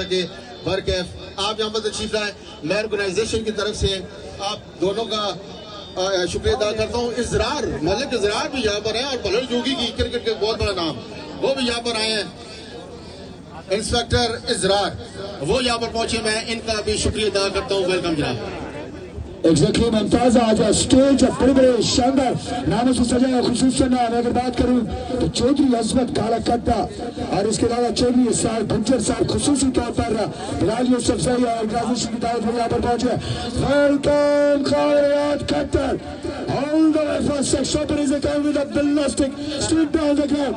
के वर्क है। आप यहाँ पर तशरीफ लाए, मैं ऑर्गेनाइजेशन की तरफ से आप दोनों का शुक्रिया अदा करता हूँ। इजरार मलिक इजरार भी यहाँ पर है और भलर जोगी की क्रिकेट के बहुत बड़ा नाम, वो भी यहाँ पर आए हैं। इंस्पेक्टर इजरार वो यहाँ पर पहुंचे, मैं इनका भी शुक्रिया अदा करता हूँ। वेलकम जनाब। एग्जैक्टली मुमताज आज स्टेज बड़े बड़े शानदार नामों से सजा है। खुसूसन अगर बात करूं तो चौधरी अजमत काला कट्टा और इसके अलावा चौधरी साहब भुज्जर साहब खुसूसी तौर पर बिलाल यूसुफ सही ऑर्गेनाइजेशन की दावत में यहाँ पर पहुंचे। Welcome Khalid Kattar all the way from section पर इज कम विद अ बिलास्टिक स्ट्रेट डाउन द ग्राउंड।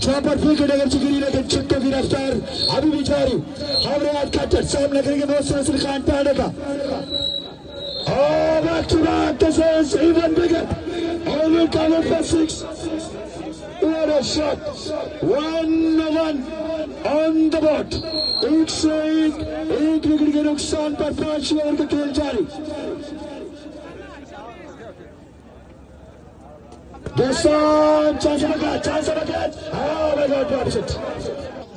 चौपर विकेट अगर गिरी लेकिन चिट्टों की रफ्तार अभी भी जारी। खालिद कट्टर सामने करेंगे मोहसिन खान पांडे का। Back to back, this is even bigger. All will come up for 6. What a shot! 1-1 on the board. एक विकेट के नुकसान पर 5 ओवर का खेल जारी।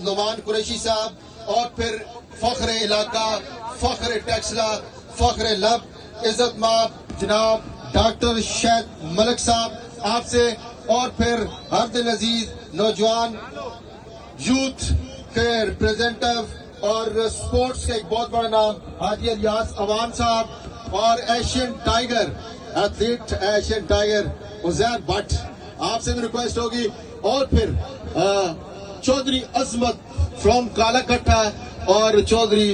नुमान कुरैशी साहब और फिर फख्र इलाका, फख्र टेक्सला, फख्र लब, इज्जत माब जनाब डॉक्टर शेख मलिक साहब आपसे, और फिर हरदिल अजीज नौजवान यूथ के रिप्रेजेंटेटिव और स्पोर्ट्स का एक बहुत बड़ा नाम हाजी इलियास अवान साहब, और Asian tiger athlete Asian tiger Uzair Bhatt आपसे भी रिक्वेस्ट होगी, और फिर चौधरी अजमत फ्रॉम कालाकट्टा और चौधरी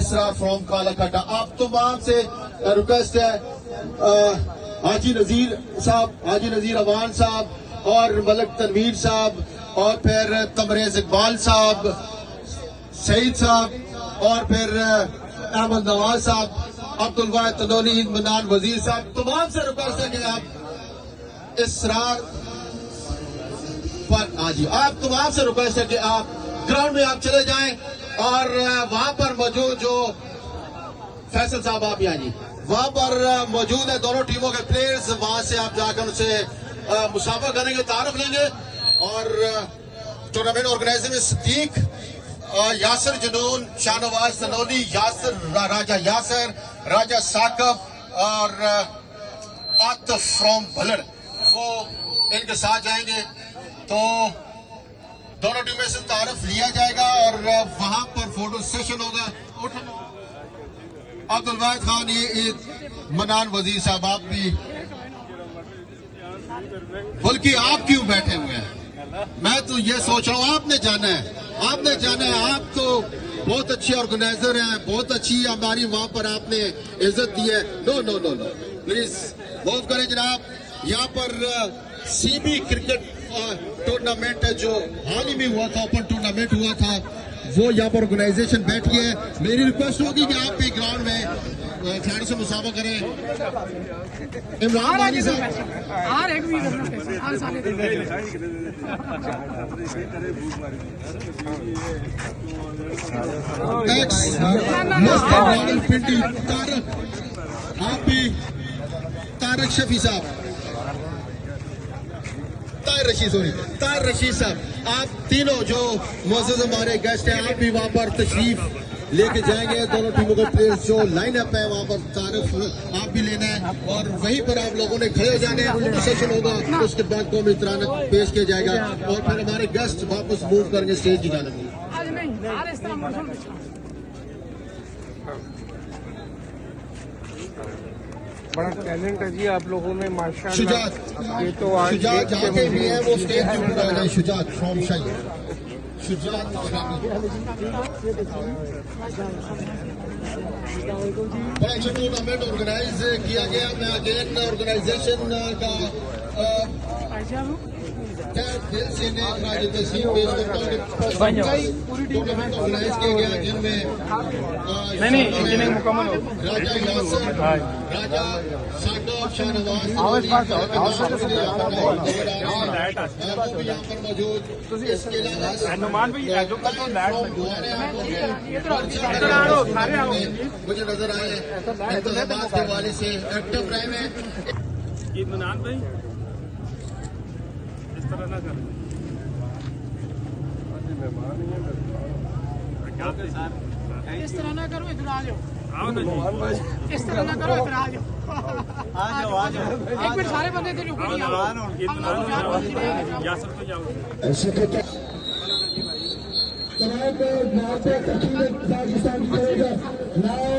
इसरार फ्रॉम कालाकट्टा। आप तमाम से रिक्वेस्ट है हाजी नजीर साहब, हाजी नजीर अवान साहब और मलिक तनवीर साहब, और फिर तमरेज इकबाल साहब, सईद साहब, और फिर अहमद नवाज साहब, अब्दुल वाहिद तनोनी, इत्मीनान वजीर साहब, तमाम से रिक्वेस्ट है कि आप इसरार पर आज आप तमाम से रिक्वेस्ट है कि आप ग्राउंड में आप चले जाएं, और वहां पर मौजूद जो फैसल साहब आप यहाँ जी वहां पर मौजूद है दोनों टीमों के प्लेयर्स, वहां से आप जाकर उनसे मुसाफा करेंगे, तारुफ लेंगे। और टूर्नामेंट ऑर्गेनाइजर में सदीक, यासर जुनून, शाहनवाज सनोली, यासर राजा यासर, राजा साकब और आतिफ फ्रॉम भलड़, वो इनके साथ जाएंगे। तो दोनों टीमों से तारुफ लिया जाएगा और वहां पर फोटो सेशन होगा। अब्दुल वाहिद खान, ये मनान वजीर साहब, आप भी, बल्कि आप क्यों बैठे हुए हैं? मैं तो ये सोच रहा हूँ आपने जाना है, आपने जाना है। आप तो बहुत अच्छे ऑर्गेनाइजर हैं, बहुत अच्छी हमारी वहां पर आपने इज्जत दी है। No no no no, please move करें जनाब। यहाँ पर सीबी क्रिकेट टूर्नामेंट है जो हाल ही में हुआ था, ओपन टूर्नामेंट हुआ था, वो यहाँ पर ऑर्गेनाइजेशन बैठी है। मेरी रिक्वेस्ट होगी कि आप भी ग्राउंड में खिलाड़ी से मुसाफा करें। इमरान वाली साहब, आप भी, तारक शफी साहब, तार रशीद साहब, आप तीनों जो मौजूद हमारे गेस्ट हैं, आप भी वहां पर तशरीफ लेके जाएंगे। दोनों टीमों के प्लेयर्स जो लाइन अप है वहां पर तारुफ आप भी लेना है, और वहीं पर आप लोगों ने खड़े हो जाने हैं। सेशन होगा, उसके बाद कौमी तराना पेश किया जाएगा, और फिर हमारे गेस्ट वापस मूव करेंगे स्टेज की जाने में। बड़ा टैलेंट है जी आप लोगों में माशाल्लाह। शुजात, ये तो आज शुजात जाके भी है, वो स्टेज पे ऊपर आ गए। शुजात फ्रॉम शाही, शुजात बड़ा अच्छा टूर्नामेंट ऑर्गेनाइज किया गया। मैं अगेन ऑर्गेनाइजेशन का दिल से तस्वीर पेश करता हूँ। टूर्नामेंट ऑर्गेनाइज किया गया जिनमें राजा यासर, राजा साकब, शाहनवाज, वो भी यहाँ पर मौजूद। इसके अलावा मुझे नजर आए इंतजामात के हवाले से एक्टिव रहे हैं। इस तरह ना करो, इधर आ जाओ। इस तरह ना करो, इधर आ जाओ। आ जाओ। एक मिनट, सारे बंदे इधर रुको नहीं आओ। ऐसे करके तमाम नाते तकरीबन पाकिस्तान की करेगा नाव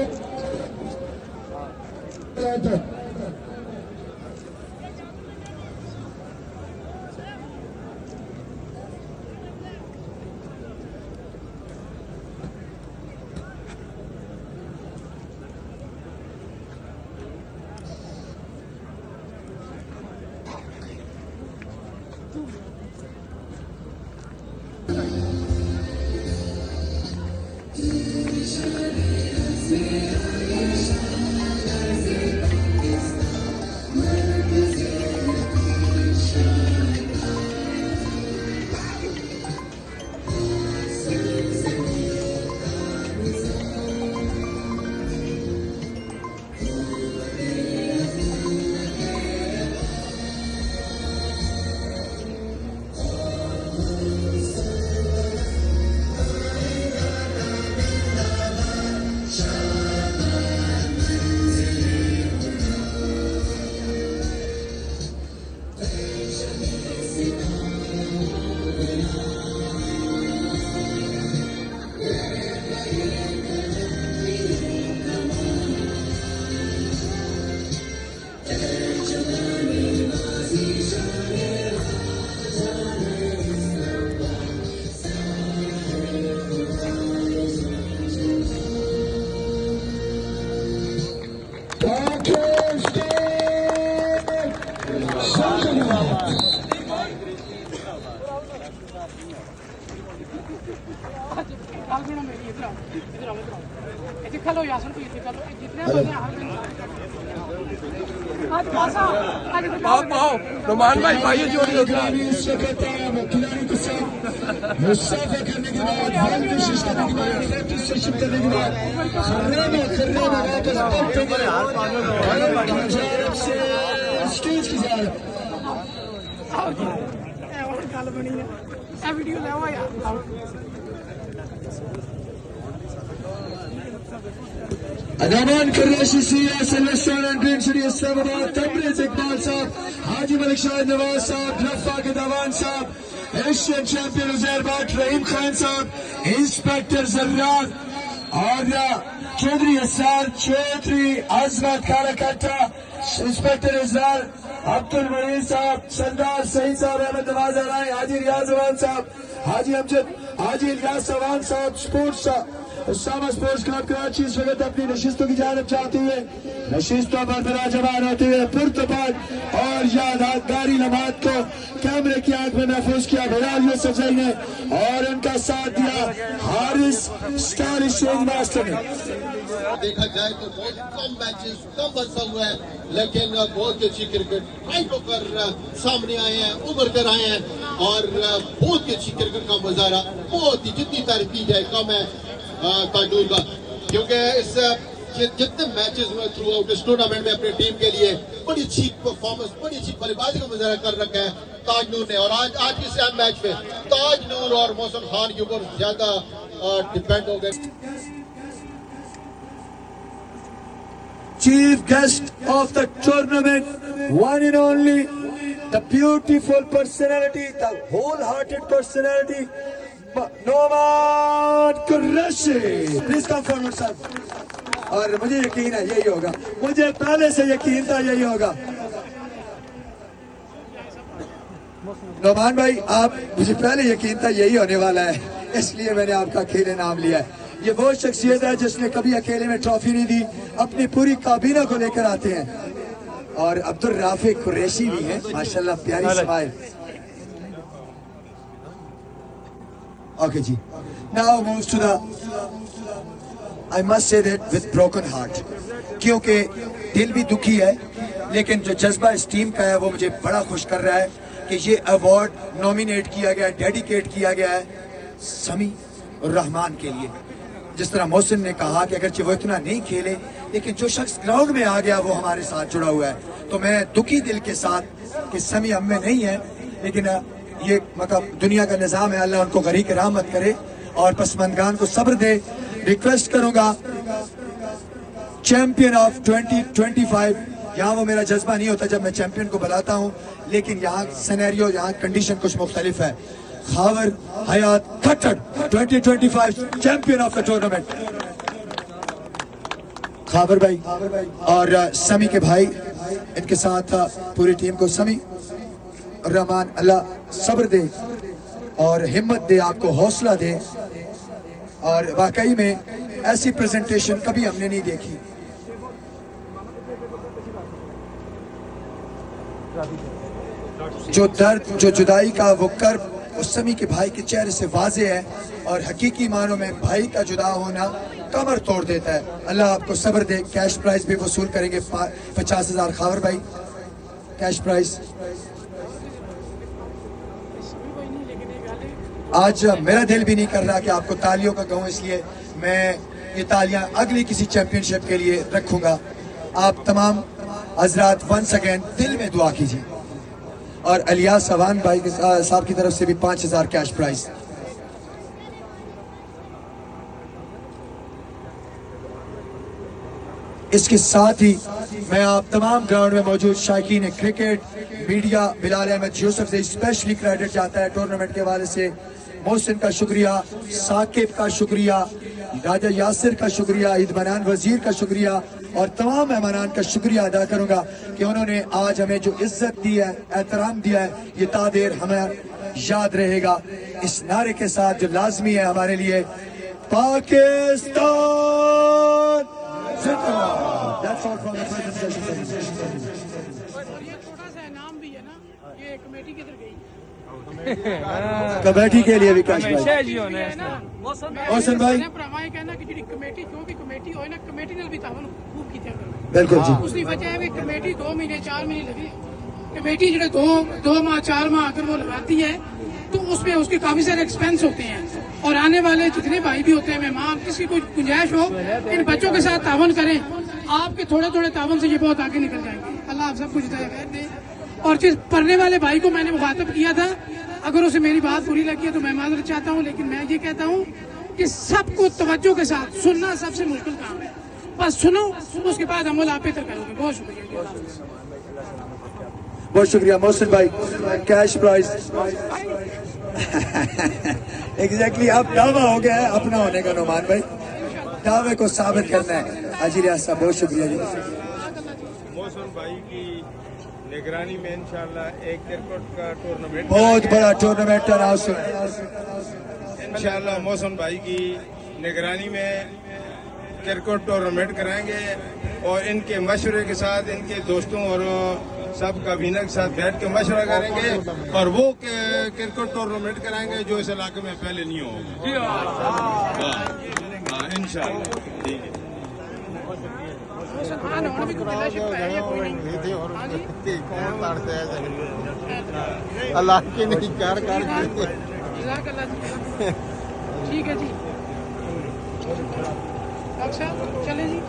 खलो यासन को इधर खलो, जितने बंदे आज पासा आज पाओ रोमान भाई भाइयों जोड़ी होगी खिलाड़ी के साथ मुसाफा करने के बाद बॉल कोशिश करने के बाद सेशन करने के बाद खर्रे में वापस से स्टेज की जा और गल बनी है ए वीडियो ले आओ यार। अदामान Qureshi CA selection and dream city Islamabad Tabrez Iqbal sahab, Haji Malik Shahid Nawaz sahab, रफा गदावान sahab, Asian champion Uzair Bhatt, Rahim Khan sahab, inspector Zarrar और चौधरी असार, चौधरी अजमत कालाकट्टा, इंस्पेक्टर इजरार, अब्दुल मजीद साहब, सरदार सईद साहब, अहमद नवाज अलाई, हाजी रियाज अवान साहब, हाजी अमजद, हाजी इलियास अवान साहब, स्पोर्ट्स उस्तामा स्पोर्ट्स क्लब कराची इस वक्त अपनी नशिस्तों की जानब चाहते हुए नशिस्तों पर विराजमान होते हुए पुरतपाक और यादगारी लम्हात को कैमरे की आंख में महफूज किया बिलाल यूसुफ जई ने और उनका साथ दिया हारिस स्टार स्टेज मास्टर ने। देखा जाए तो बहुत कम मैचेस कम बचा हुआ है, लेकिन बहुत अच्छी क्रिकेट हाई होकर सामने आए हैं, उभर कर आए हैं और बहुत अच्छी क्रिकेट का मुजाहरा, बहुत ही जितनी तारीफ की जाए कम है ताजूल का, क्योंकि इस जितने मैचेस हुए थ्रू आउट इस टूर्नामेंट में अपनी टीम के लिए बड़ी अच्छी परफॉर्मेंस, बड़ी अच्छी बल्लेबाजी का मुजाहरा कर रखा है ताजनूर ने। और आज इस मैच में ताजनूर और मोहसिन खान के ऊपर ज्यादा डिपेंड हो गए। Chief guest of the tournament, one and only, the beautiful personality, the wholehearted personality, Noman Qureshi. Please come forward, sir. और मुझे यकीन है यही होगा, मुझे पहले से यकीन था यही होगा। नोमान भाई, आप मुझे पहले यकीन था यही होने वाला है, इसलिए मैंने आपका अकेले नाम लिया है। ये वो शख्सियत है जिसने कभी अकेले में ट्रॉफी नहीं दी, अपनी पूरी काबीना को लेकर आते हैं। और अब्दुल राफी कुरैशी भी हैं, माशाल्लाह, प्यारी स्माइल। ओके जी, now moves to the, I must say that with broken heart, क्योंकि दिल भी दुखी है, लेकिन जो जज्बा इस टीम का है वो मुझे बड़ा खुश कर रहा है कि ये अवार्ड नॉमिनेट किया गया, डेडिकेट किया गया है समी रहमान के लिए। जिस तरह मोहसिन ने कहा कि अगरचे वो इतना नहीं खेले, लेकिन जो शख्स ग्राउंड में आ गया वो हमारे साथ जुड़ा हुआ है, तो मैं दुखी दिल के साथ कि समी हम में नहीं है, लेकिन ये मतलब दुनिया का निज़ाम है, अल्लाह उनको गरीक रहमत करे और पसमंदगान को सब्र दे। रिक्वेस्ट करूंगा चैंपियन ऑफ 2025, यहाँ वो मेरा जज्बा नहीं होता जब मैं चैंपियन को बुलाता हूँ, लेकिन यहाँ सिनेरियो, यहाँ कंडीशन कुछ मुख्तलिफ है। Khawar Hayat Khattar 2025 champion of the tournament. Khawar भाई और समी के भाई, इनके साथ पूरी टीम को समी रहमान अल्लाह सब्र दे और हिम्मत दे, आपको हौसला दे। और वाकई में ऐसी प्रेजेंटेशन कभी हमने नहीं देखी। जो दर्द, जो जुदाई का वो कर्ब उस समी के भाई के चेहरे से वाजे है और हकीकी मानों में भाई का जुदा होना कमर तोड़ देता है। अल्लाह आपको सब्र दे। कैश प्राइज भी वसूल करेंगे 50,000 खावर भाई कैश प्राइज। आज मेरा दिल भी नहीं कर रहा कि आपको तालियों का कहूँ, इसलिए मैं ये तालियां अगली किसी चैंपियनशिप के लिए रखूंगा। आप तमाम हजरात वंस अगेन दिल में दुआ कीजिए। और अलियास सवान भाई साहब की तरफ से भी 5,000 कैश प्राइज। इसके साथ ही मैं आप तमाम ग्राउंड में मौजूद शायकीन क्रिकेट, मीडिया, बिलाल अहमद यूसुफ से स्पेशली क्रेडिट जाता है टूर्नामेंट के हवाले से। मोहसिन का शुक्रिया, साकिब का शुक्रिया, राजा यासिर का शुक्रिया, इदमनान वजीर का शुक्रिया और तमाम मेहमानान का शुक्रिया अदा करूंगा कि उन्होंने आज हमें जो इज्जत दी है, एहतराम दिया है, ये तादेर हमें याद रहेगा। इस नारे के साथ जो लाजमी है हमारे लिए, पाकिस्तान जिंदाबाद। That's all from the presentation. और ये छोटा सा इनाम भी है ना, ये कमेटी किधर गई? कमेटी के लिए भी कैश प्राइज। मोहसिन भाई कहना कि जी कमेटी जो भी कमेटी हो ना, कमेटी ने भी तावन खूब की थी। बिल्कुल जी। उसकी वजह है कि कमेटी 2 महीने 4 महीने लगे। कमेटी जो 2 माह 4 माह अगर वो लगाती है तो उसमें उसके काफी सारे एक्सपेंस होते हैं। और आने वाले जितने भाई भी होते हैं, मेहमान, किसी को गुंजाइश हो इन बच्चों के साथ तावन करें। आपके थोड़े थोड़े तावन से ये बहुत आगे निकल जाएंगे। अल्लाह आप सब कुछ दे। और जिस पढ़ने वाले भाई को मैंने मुखातब किया था, अगर उसे मेरी बात बुरी लगी है तो मैं माजरत चाहता हूँ, लेकिन मैं ये कहता हूँ कि सबको तवज्जो के साथ सुनना सबसे मुश्किल काम है। बस सुनो, उसके बाद अमल आप बेहतर करोगे। बहुत शुक्रिया। बहुत शुक्रिया मोहसिन भाई, कैश प्राइज। एग्जैक्टली अब दावा हो गया है अपना होने का। नुमान भाई दावे को साबित करना है। हाजी रियाज साहब बहुत शुक्रिया जी। मोहसिन भाई की निगरानी में इंशाल्लाह एक क्रिकेट का टूर्नामेंट, बहुत बड़ा टूर्नामेंट अनाउंस इंशाल्लाह मोहसिन भाई की निगरानी में क्रिकेट टूर्नामेंट कराएंगे और इनके मशवरे के साथ इनके दोस्तों और सब काबीना के साथ बैठ के मशवरा करेंगे और वो क्रिकेट टूर्नामेंट कराएंगे जो इस इलाके में पहले नहीं होगा इंशाल्लाह। अल्लाह की नहीं कार ठीक है जी। अच्छा चले जी।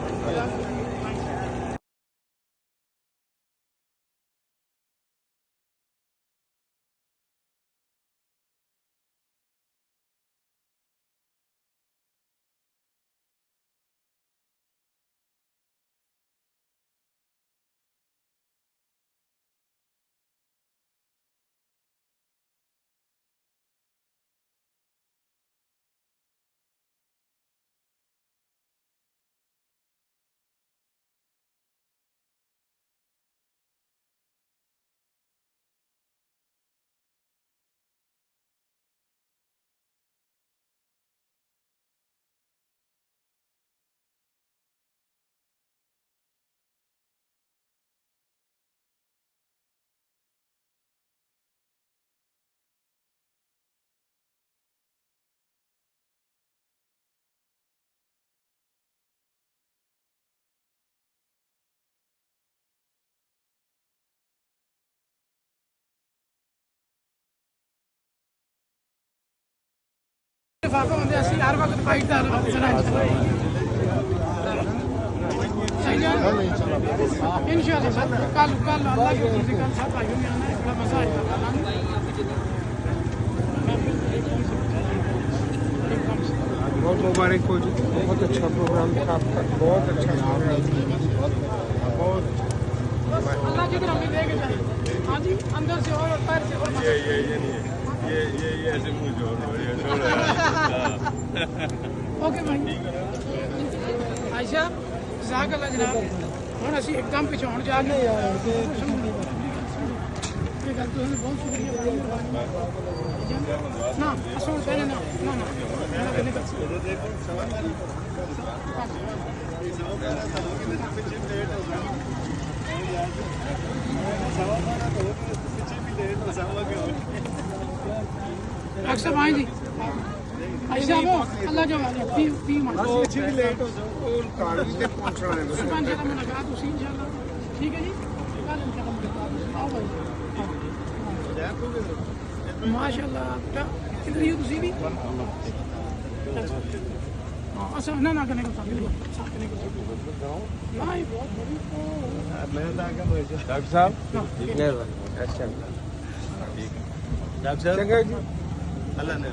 ਅਸੀਂ ਹਰ ਵਕਤ ਫਾਈਟ ਦਾ इंशाल्लाह कल अल्लाह के हुक्म से कल सब भाइयों ने आना है, बड़ा मजा आएगा। बहुत मुबारक हो जी, बहुत अच्छा प्रोग्राम था आपका, बहुत अच्छा प्रोग्राम, बहुत अल्लाह की तरफ लेके जाए। हाँ जी, अंदर से और पैर से और ये नहीं है, ये ऐसे मुंह जोड़ रहे हैं, ओके भाई आयशा जज़ाक अल्लाह जनाब। ਹੁਣ ਅਸੀਂ ਇੱਕਦਮ ਪਿਛਾਉਣ ਜਾ ਰਹੇ ਹਾਂ ਇਹ ਗੱਲ ਤੁਹਾਨੂੰ ਬਹੁਤ ਸ਼ੁਕਰੀਆ ਨਾ ਅਸਲ ਪਹਿਲੇ ਨਾ ਨਾ ਨਾ ਪਹਿਲੇ ਬਸ अक्सर भाई जी ऐसा वो अल्लाह जवान पी मान पीछे भी लेट हो जाओ और कार भी ते पहुंचना है सरपंच का मुलाकात उसी इंशाल्लाह ठीक है जी कल इंशाल्लाह मुलाकात आओ भाई माशाल्लाह बेटा किधर ही हो तुसी भी हां अच्छा ना ना करने को साथ करने को भाई बहुत बड़ी मैं डॉक्टर साहब अच्छा डॉक्टर साहब जी अल्लाह ने